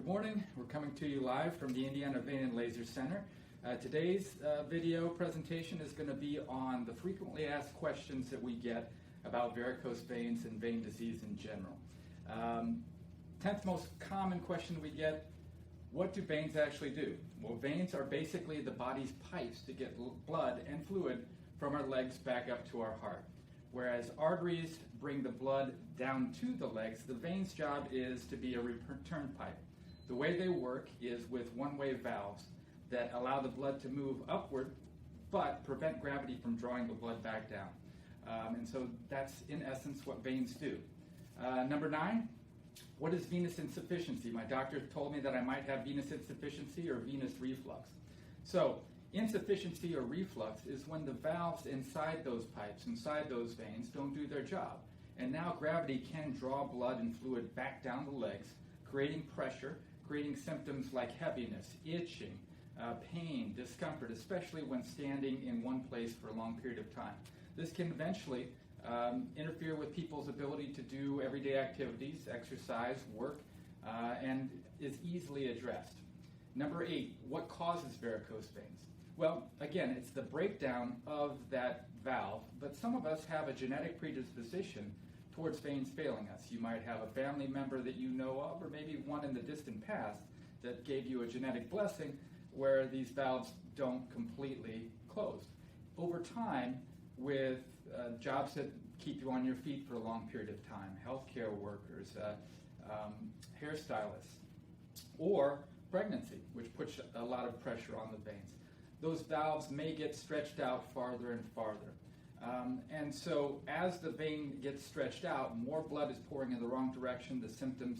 Good morning. We're coming to you live from the Indiana Vein and Laser Center. Today's video presentation is going to be on the frequently asked questions that we get about varicose veins and vein disease in general. 10th most common question we get: what do veins actually do? Well, veins are basically the body's pipes to get blood and fluid from our legs back up to our heart. Whereas arteries bring the blood down to the legs, the veins' job is to be a return pipe. The way they work is with one-way valves that allow the blood to move upward but prevent gravity from drawing the blood back down. And so that's in essence what veins do. Number 9, what is venous insufficiency? My doctor told me that I might have venous insufficiency or venous reflux. So insufficiency or reflux is when the valves inside those pipes, inside those veins, don't do their job. And now gravity can draw blood and fluid back down the legs, creating pressure, creating symptoms like heaviness, itching, pain, discomfort, especially when standing in one place for a long period of time. This can eventually interfere with people's ability to do everyday activities, exercise, work, and is easily addressed. Number 8, what causes varicose veins? Well, again, it's the breakdown of that valve, but some of us have a genetic predisposition towards veins failing us. You might have a family member that you know of, or maybe one in the distant past that gave you a genetic blessing where these valves don't completely close. Over time, with jobs that keep you on your feet for a long period of time, healthcare workers, hairstylists, or pregnancy, which puts a lot of pressure on the veins, those valves may get stretched out farther and farther. And so as the vein gets stretched out, more blood is pouring in the wrong direction, the symptoms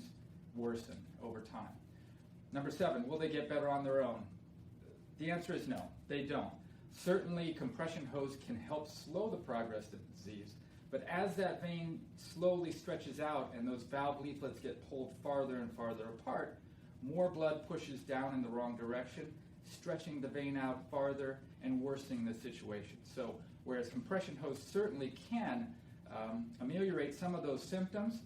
worsen over time. Number 7, will they get better on their own? The answer is no, they don't. Certainly compression hose can help slow the progress of the disease, but as that vein slowly stretches out and those valve leaflets get pulled farther and farther apart, more blood pushes down in the wrong direction, stretching the vein out farther and worsening the situation. So whereas compression hose certainly can ameliorate some of those symptoms,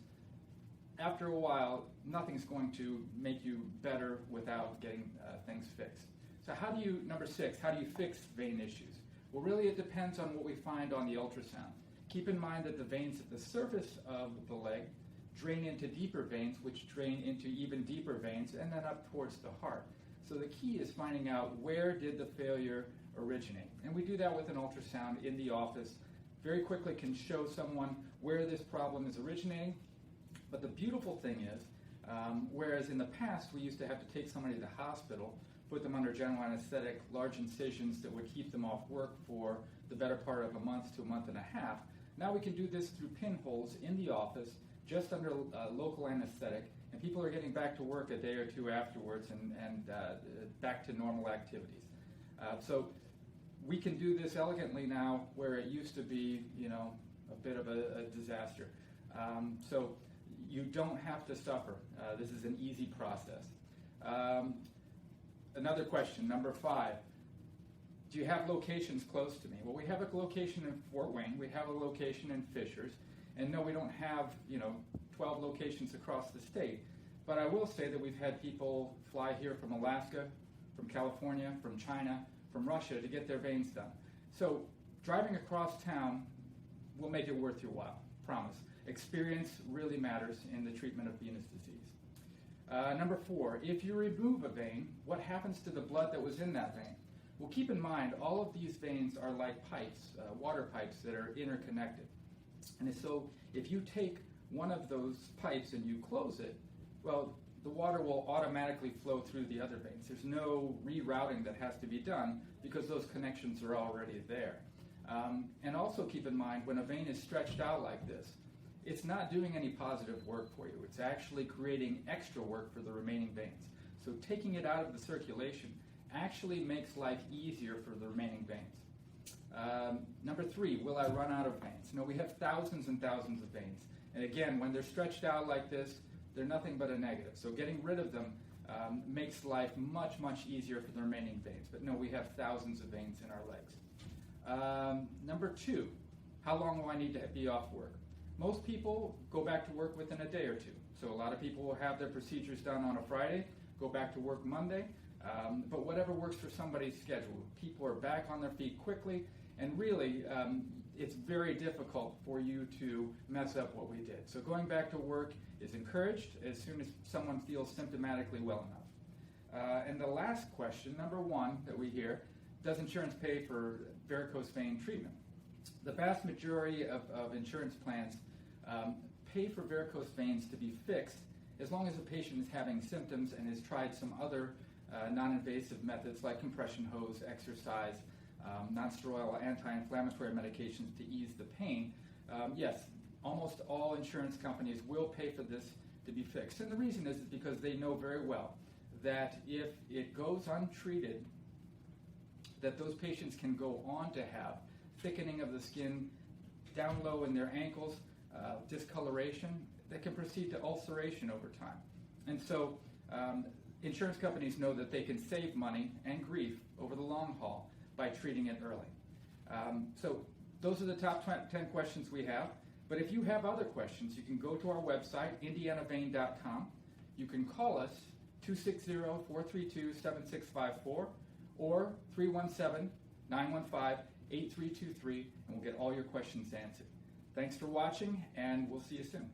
after a while, nothing's going to make you better without getting things fixed. So number 6, how do you fix vein issues? Well, really it depends on what we find on the ultrasound. Keep in mind that the veins at the surface of the leg drain into deeper veins, which drain into even deeper veins, and then up towards the heart. So the key is finding out where did the failure originate. And we do that with an ultrasound in the office. Very quickly can show someone where this problem is originating. But the beautiful thing is, whereas in the past we used to have to take somebody to the hospital, put them under general anesthetic, large incisions that would keep them off work for the better part of a month to a month and a half, now we can do this through pinholes in the office, just under local anesthetic, and people are getting back to work a day or two afterwards and back to normal activities. So we can do this elegantly now, where it used to be, a bit of a disaster. So you don't have to suffer. This is an easy process. Another question, number 5. Do you have locations close to me? Well, we have a location in Fort Wayne. We have a location in Fishers. And no, we don't have, 12 locations across the state. But I will say that we've had people fly here from Alaska, from California, from China, from Russia to get their veins done. So driving across town will make it worth your while, promise. Experience really matters in the treatment of venous disease. Number 4, if you remove a vein, what happens to the blood that was in that vein? Well, keep in mind, all of these veins are like pipes, water pipes that are interconnected. And so if you take one of those pipes and you close it, well, the water will automatically flow through the other veins. There's no rerouting that has to be done because those connections are already there. And also keep in mind, when a vein is stretched out like this, it's not doing any positive work for you. It's actually creating extra work for the remaining veins. So taking it out of the circulation actually makes life easier for the remaining veins. Number 3, will I run out of veins? No, we have thousands and thousands of veins. And again, when they're stretched out like this, they're nothing but a negative. So getting rid of them makes life much, much easier for the remaining veins. But no, we have thousands of veins in our legs. Number 2, how long will I need to be off work? Most people go back to work within a day or two. So a lot of people will have their procedures done on a Friday. go back to work Monday, but whatever works for somebody's schedule. People are back on their feet quickly, and really, it's very difficult for you to mess up what we did. So going back to work is encouraged as soon as someone feels symptomatically well enough. And the last question, number one that we hear, does insurance pay for varicose vein treatment? The vast majority of insurance plans pay for varicose veins to be fixed as long as the patient is having symptoms and has tried some other non-invasive methods like compression hose, exercise, non-steroidal anti-inflammatory medications to ease the pain. Yes, almost all insurance companies will pay for this to be fixed. And the reason is because they know very well that if it goes untreated, that those patients can go on to have thickening of the skin down low in their ankles, discoloration that can proceed to ulceration over time. And so insurance companies know that they can save money and grief over the long haul by treating it early. So those are the top 10 questions we have. But if you have other questions, you can go to our website, indianavein.com. You can call us, 260-432-7654, or 317-915-8323, and we'll get all your questions answered. Thanks for watching, and we'll see you soon.